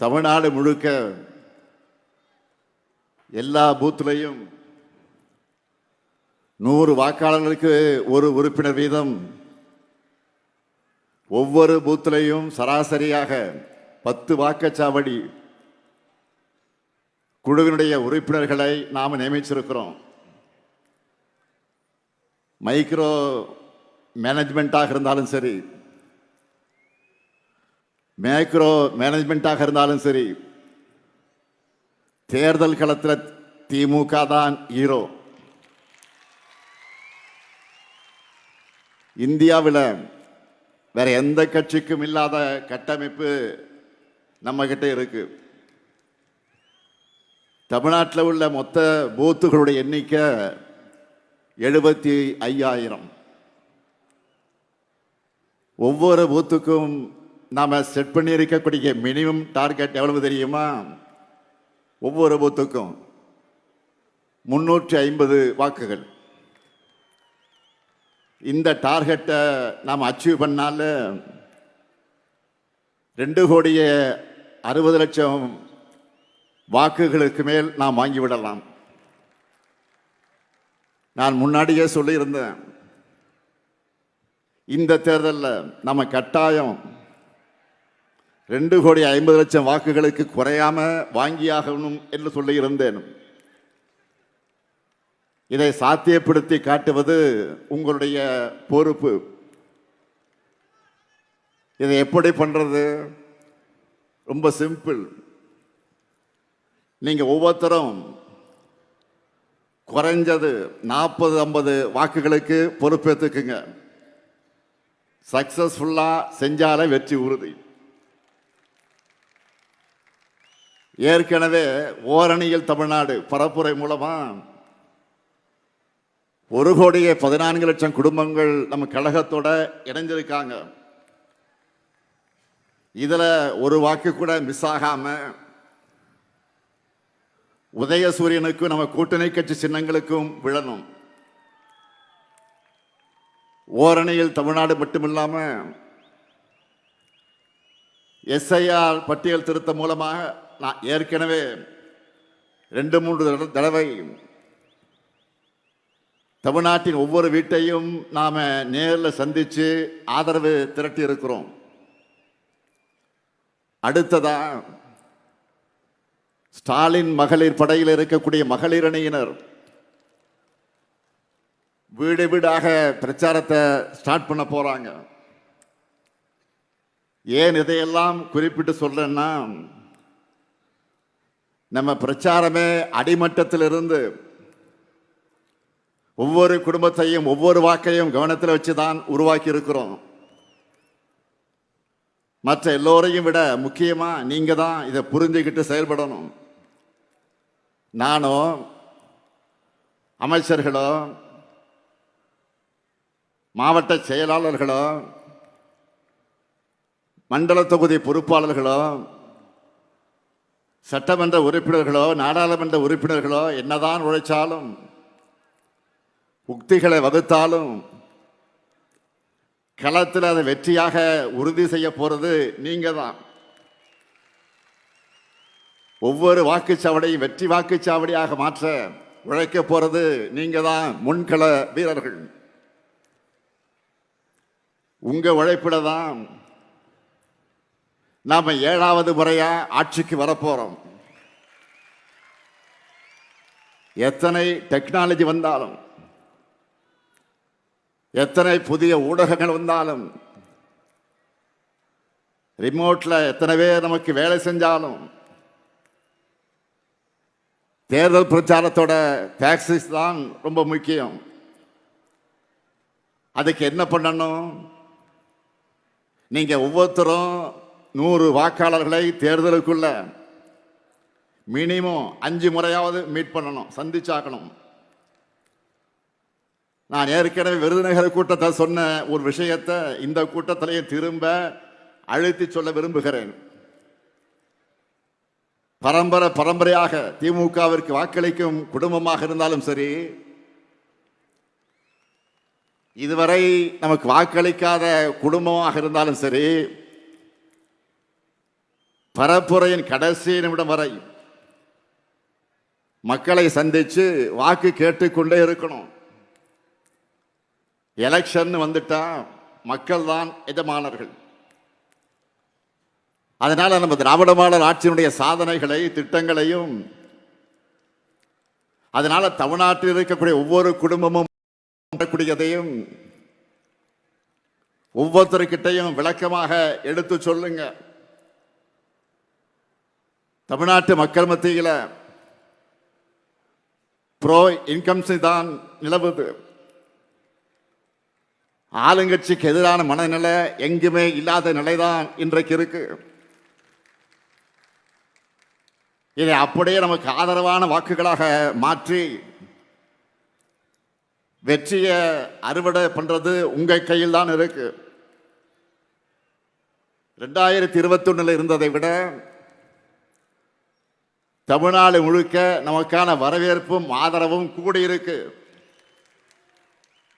தமிழ்நாடு முழுக்க எல்லா பூத்துலையும் 100 வாக்காளர்களுக்கு ஒரு உறுப்பினர் வீதம், ஒவ்வொரு பூத்திலையும் சராசரியாக 10 வாக்குச்சாவடி குழுவினுடைய உறுப்பினர்களை நாம் நியமிச்சிருக்கிறோம். மைக்ரோ மேனேஜ்மெண்ட்டாக இருந்தாலும் சரி, மேக்ரோ மேனேஜ்மெண்ட்டாக இருந்தாலும் சரி, தேர்தல் களத்தில் திமுக தான் ஹீரோ. இந்தியாவில் வேற எந்த கட்சிக்கும் இல்லாத கட்டமைப்பு நம்ம கிட்ட இருக்கு. தமிழ்நாட்டில் உள்ள மொத்த பூத்துகளுடைய எண்ணிக்கை 75,000. ஒவ்வொரு பூத்துக்கும் நாம் செட் பண்ணி இருக்கக்கூடிய மினிமம் டார்கெட் எவ்வளவு தெரியுமா? ஒவ்வொரு பூத்துக்கும் 350 வாக்குகள். இந்த டார்கெட்டை நாம் அச்சீவ் பண்ணால 2,60,00,000 வாக்குகளுக்கு மேல் நாம் வாங்கிவிடலாம். நான் முன்னாடியே சொல்லியிருந்தேன், இந்த தேர்தலில் நம்ம கட்டாயம் 2,50,00,000 வாக்குகளுக்கு குறையாம வாங்கியாகணும் என்று சொல்லியிருந்தேன். இதை சாத்தியப்படுத்தி காட்டுவது உங்களுடைய பொறுப்பு. இதை எப்படி பண்றது? ரொம்ப சிம்பிள். நீங்க ஒவ்வொருத்தரும் குறைஞ்சது 40-50 வாக்குகளுக்கு பொறுப்பேற்றுக்குங்க. சக்சஸ்ஃபுல்லா செஞ்சாலே வெற்றி உறுதி. ஏற்கனவே ஓரணியில் தமிழ்நாடு பரப்புரை மூலமா 1,14,00,000 குடும்பங்கள் நம்ம கழகத்தோட இணைஞ்சிருக்காங்க. இதுல ஒரு வாக்கு கூட மிஸ் ஆகாம உதயசூரியனுக்கும் நம்ம கூட்டணி கட்சி சின்னங்களுக்கும் விழணும். ஓரணியில் தமிழ்நாடு மட்டுமில்லாம SIR பட்டியல் திருத்தம் மூலமாக நான் ஏற்கனவே 2-3 தடவை தமிழ்நாட்டின் ஒவ்வொரு வீட்டையும் நாம நேரில் சந்திச்சு ஆதரவு திரட்டி இருக்கிறோம். அடுத்ததா ஸ்டாலின் மகளிர் படையில் இருக்கக்கூடிய மகளிர் அணியினர் வீடு வீடாக பிரச்சாரத்தை ஸ்டார்ட் பண்ண போறாங்க. ஏன் இதையெல்லாம் குறிப்பிட்டு சொல்றேன்னா, நம்ம பிரச்சாரமே அடிமட்டத்திலிருந்து ஒவ்வொரு குடும்பத்தையும் ஒவ்வொரு வாக்கையும் கவனத்தில் வச்சுதான் உருவாக்கி இருக்கிறோம். மற்ற எல்லோரையும் விட முக்கியமா நீங்க தான் இதை புரிஞ்சுக்கிட்டு செயல்படணும். நானோ அமைச்சர்களோ மாவட்ட செயலாளர்களோ மண்டல தொகுதி பொறுப்பாளர்களோ சட்டமன்ற உறுப்பினர்களோ நாடாளுமன்ற உறுப்பினர்களோ என்னதான் உழைச்சாலும் உக்திகளை வகுத்தாலும் களத்தில் அதை வெற்றியாக உறுதி செய்ய போறது நீங்க தான். ஒவ்வொரு வாக்குச்சாவடியும் வெற்றி வாக்குச்சாவடியாக மாற்ற உழைக்க போறது நீங்க தான், முன்கள வீரர்கள். உங்க உழைப்பில தான் நாம 7வது முறையா ஆட்சிக்கு வரப்போறோம். எத்தனை டெக்னாலஜி வந்தாலும், எத்தனை புதிய ஊடகங்கள் வந்தாலும், ரிமோட்ல எத்தனை பேர் நமக்கு வேலை செஞ்சாலும், தேர்தல் பிரச்சாரத்தோட டாக்ஸிஸ் தான் ரொம்ப முக்கியம். அதுக்கு என்ன பண்ணணும்? நீங்க ஒவ்வொருத்தரும் 100 வாக்காளர்களை தேர்தலுக்குள்ள மினிமம் 5 முறையாவது மீட் பண்ணணும், சந்திச்சாக்கணும். நான் ஏற்கனவே விருதுநகர் கூட்டத்தை சொன்ன ஒரு விஷயத்தை இந்த கூட்டத்திலேயே திரும்ப அழுத்தி சொல்ல விரும்புகிறேன். பரம்பரையாக திமுகவிற்கு வாக்களிக்கும் குடும்பமாக இருந்தாலும் சரி, இதுவரை நமக்கு வாக்களிக்காத குடும்பமாக இருந்தாலும் சரி, பரப்புரையின் கடைசி நிமிடம் வரை மக்களை சந்திச்சு வாக்கு கேட்டுக்கொண்டே இருக்கணும். எலெக்ஷன் வந்துட்டா மக்கள் தான் எஜமானர்கள். அதனால நம்ம திராவிட மாடல் ஆட்சியினுடைய சாதனைகளை திட்டங்களையும், அதனால தமிழ்நாட்டில் இருக்கக்கூடிய ஒவ்வொரு குடும்பமும் கூடியதையும் ஒவ்வொருத்தருக்கிட்டையும் விளக்கமாக எடுத்து சொல்லுங்க. தமிழ்நாட்டு மக்கள் மத்தியில் ப்ரோ இன்கம்ஸ் தான் நிலவுது. ஆளுங்கட்சிக்கு எதிரான மனநிலை எங்குமே இல்லாத நிலைதான் இன்றைக்கு இருக்கு. இதை அப்படியே நமக்கு ஆதரவான வாக்குகளாக மாற்றி வெற்றியை அறுவடை பண்றது உங்க கையில் தான் இருக்கு. 2021 இருந்ததை விட தமிழ்நாடு முழுக்க நமக்கான வரவேற்பும் ஆதரவும் கூடியிருக்கு.